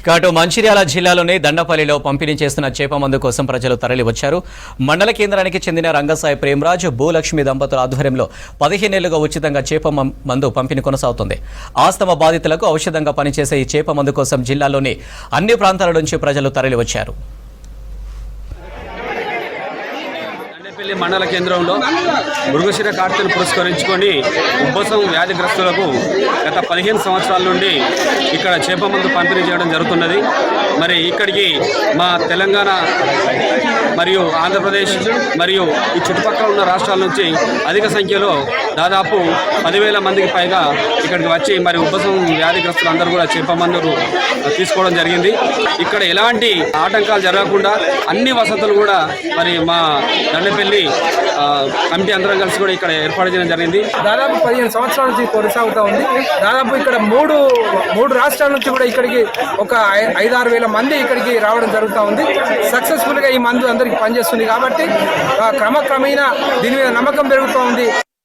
కాటు మంచిర్యాల జిల్లాలోని దండపల్లిలో పంపిణీ చేస్తున్న చేప మందు కోసం ప్రజలు తరలివచ్చారు. మండల కేంద్రానికి చెందిన రంగసాయి ప్రేమరాజ్, భూలక్ష్మి దంపతుల ఆధ్వర్యంలో 15 ఏళ్లుగా ఉచితంగా చేప మందు పంపిణీ కొనసాగుతుంది. ఆస్తమా బాధితులకు ఔషధంగా పనిచేసే ఈ చేప మందు కోసం జిల్లాలోని అన్ని ప్రాంతాల నుంచి ప్రజలు తరలివచ్చారు. మండల కేంద్రంలో మృగశిర కార్తెను పురస్కరించుకొని ఉబ్బసం వ్యాధిగ్రస్తులకు గత 15 సంవత్సరాల నుండి ఇక్కడ చేప మందు పంపిణీ చేయడం జరుగుతున్నది. మరి ఇక్కడికి మా తెలంగాణ మరియు ఆంధ్రప్రదేశ్ మరియు ఈ చుట్టుపక్కల ఉన్న రాష్ట్రాల నుంచి అధిక సంఖ్యలో దాదాపు 10,000 మందికి పైగా ఇక్కడికి వచ్చి మరి ఉబ్బసం వ్యాధిగ్రస్తులు అందరూ కూడా చేప మందులు తీసుకోవడం జరిగింది. ఇక్కడ ఎలాంటి ఆటంకాలు జరగకుండా అన్ని వసతులు కూడా మరి మా దండపల్లి కమిటీ అందరం కలిసి కూడా ఇక్కడ ఏర్పాటు చేయడం జరిగింది. దాదాపు 15 సంవత్సరాల నుంచి కొనసాగుతూ ఉంది. దాదాపు ఇక్కడ మూడు రాష్ట్రాల నుంచి కూడా ఇక్కడికి ఒక 5-6 వేల మంది ఇక్కడికి రావడం జరుగుతూ ఉంది. సక్సెస్ఫుల్గా ఈ మందు అందరికీ పనిచేస్తుంది కాబట్టి క్రమక్రమేణా దీని మీద నమ్మకం పెరుగుతూ ఉంది.